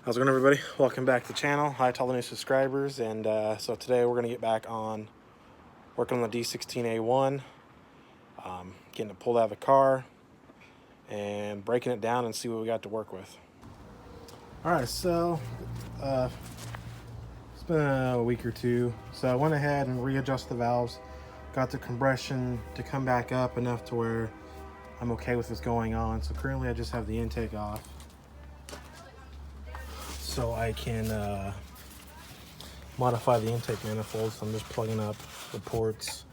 How's it going, everybody? Welcome back to the channel. Hi to all the new subscribers. And so today we're going to get back on working on the D16a1, getting it pulled out of the car and breaking it down and see what we got to work with. All right, so it's been a week or two. So I went ahead and readjusted the valves, got the compression to come back up enough to where I'm okay with what's going on. So currently I just have the intake off, so I can modify the intake manifold. So I'm just plugging up the ports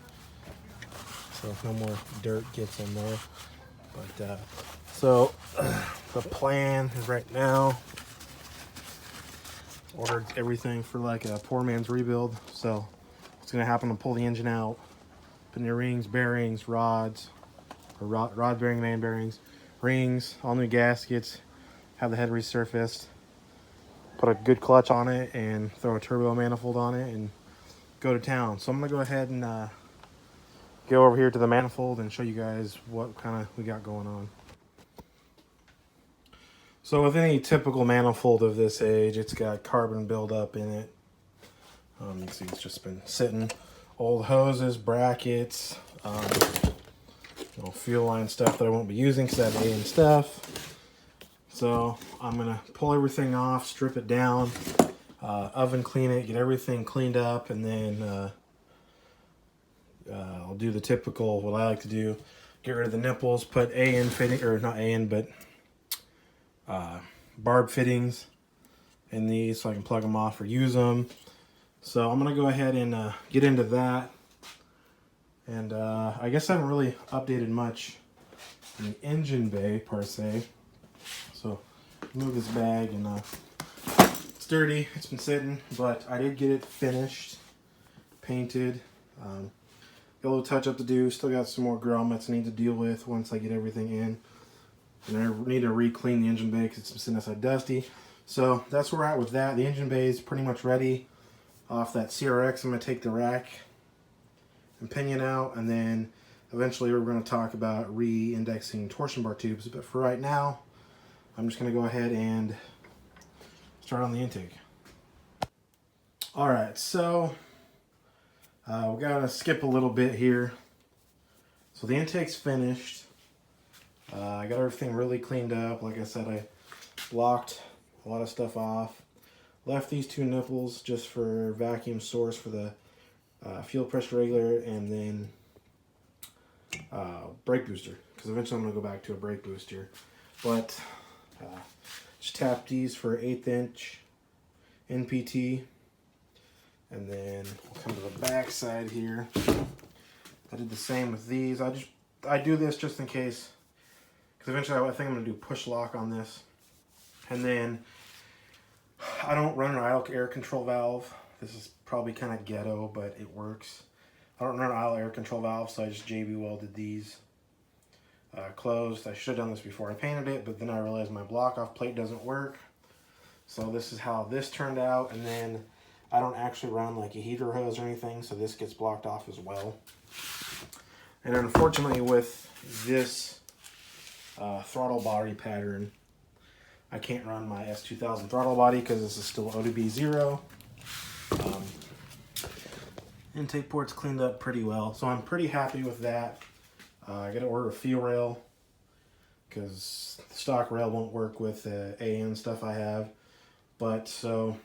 so no more dirt gets in there. But so the plan is right now, ordered everything for like a poor man's rebuild. So what's gonna happen, to pull the engine out, put new rings, bearings, rods, or rod bearing, main bearings, rings, all new gaskets, have the head resurfaced, put a good clutch on it, and throw a turbo manifold on it and go to town. So I'm gonna go ahead and go over here to the manifold and show you guys what kind of we got going on. So with any typical manifold of this age, it's got carbon buildup in it. You can see it's just been sitting. Old hoses, brackets, fuel line stuff that I won't be using because I have AN stuff. So I'm gonna pull everything off, strip it down, oven clean it, get everything cleaned up, and then I'll do the typical, what I like to do, get rid of the nipples, put AN fitting, or not AN, but barb fittings in these so I can plug them off or use them. So I'm gonna go ahead and get into that. And I guess I haven't really updated much in the engine bay per se. So move this bag, and it's dirty, it's been sitting, but I did get it finished, painted. Got a little touch up to do, still got some more grommets I need to deal with once I get everything in. And I need to re-clean the engine bay because it's been sitting outside dusty. So that's where we're at with that. The engine bay is pretty much ready. Off that CRX, I'm going to take the rack and pinion out, and then eventually we're going to talk about re-indexing torsion bar tubes. But for right now, I'm just going to go ahead and start on the intake. All right, so we got to skip a little bit here. So the intake's finished. I got everything really cleaned up. Like I said, I blocked a lot of stuff off. Left these two nipples just for vacuum source for the fuel pressure regulator, and then brake booster, because eventually I'm going to go back to a brake booster. But just tap these for 1/8 inch NPT, and then we'll come to the back side here. I did the same with these. I do this just in case, because eventually I think I'm going to do push lock on this. And then I don't run an idle air control valve. This is probably kind of ghetto, but it works. I don't run an idle air control valve, so I just JB welded these closed. I should have done this before I painted it, but then I realized my block off plate doesn't work. So this is how this turned out. And then I don't actually run like a heater hose or anything, so this gets blocked off as well. And unfortunately with this throttle body pattern, I can't run my S2000 throttle body because this is still ODB0. Intake port's cleaned up pretty well, so I'm pretty happy with that. I got to order a fuel rail because the stock rail won't work with the AN stuff I have. But so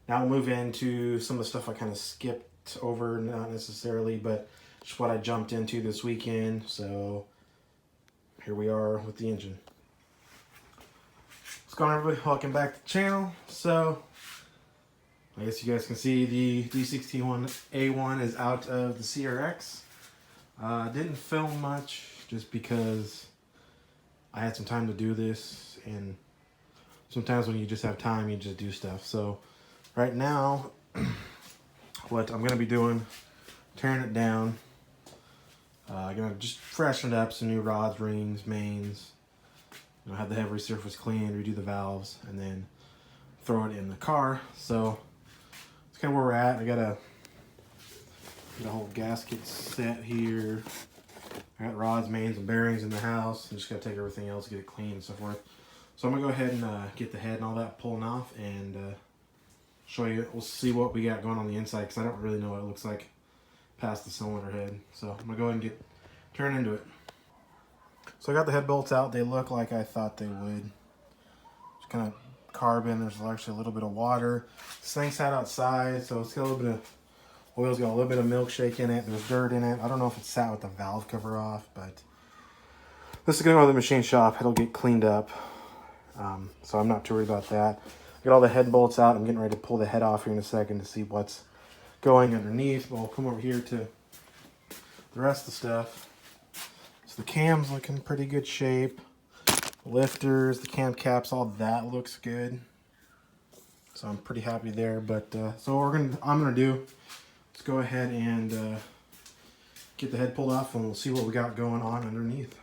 now we'll move into some of the stuff I kind of skipped over, not necessarily, but just what I jumped into this weekend. So here we are with the engine. What's going on, everybody? Welcome back to the channel. So I guess you guys can see the D16a1 is out of the CRX. Didn't film much just because I had some time to do this, and sometimes when you just have time, you just do stuff. So right now, what I'm going to be doing, tearing it down. I'm going to just freshen it up, some new rods, rings, mains. Have the head resurface cleaned, redo the valves, and then throw it in the car. So that's kind of where we're at. I got a whole gasket set here. I got rods, mains, and bearings in the house. I'm just got to take everything else, get it clean and so forth. So I'm gonna go ahead and get the head and all that pulling off and show you. We'll see what we got going on the inside because I don't really know what it looks like past the cylinder head. So I'm gonna go ahead and turn into it. So I got the head bolts out. They look like I thought they would. Just kind of carbon. There's actually a little bit of water. This thing sat outside, so it's got a little bit of oil's got a little bit of milkshake in it. There's dirt in it. I don't know if it sat with the valve cover off, but this is gonna go to the machine shop. It'll get cleaned up. So I'm not too worried about that. I got all the head bolts out. I'm getting ready to pull the head off here in a second to see what's going underneath. But we'll come over here to the rest of the stuff. So the cam's looking in pretty good shape. The lifters, the cam caps, all that looks good. So I'm pretty happy there. But so what I'm gonna do, let's go ahead and get the head pulled off, and we'll see what we got going on underneath.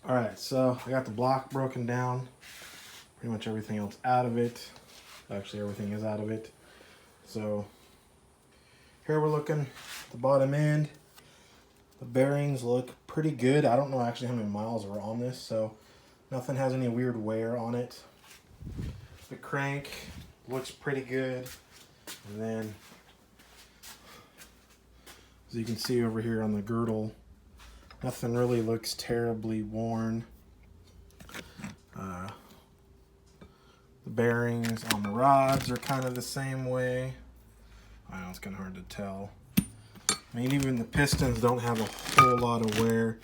All right, so I got the block broken down. Pretty much everything else out of it. Actually, everything is out of it. So here we're looking at the bottom end. The bearings look pretty good. I don't know actually how many miles are on this, so nothing has any weird wear on it. The crank looks pretty good. And then, as you can see over here on the girdle, nothing really looks terribly worn. The bearings on the rods are kind of the same way. I know it's kind of hard to tell. I mean, even the pistons don't have a whole lot of wear.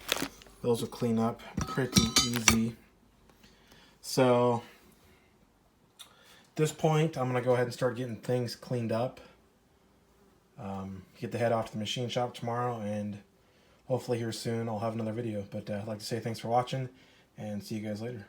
Those will clean up pretty easy. So at this point, I'm going to go ahead and start getting things cleaned up. Get the head off to the machine shop tomorrow, and hopefully here soon I'll have another video. But I'd like to say thanks for watching, and see you guys later.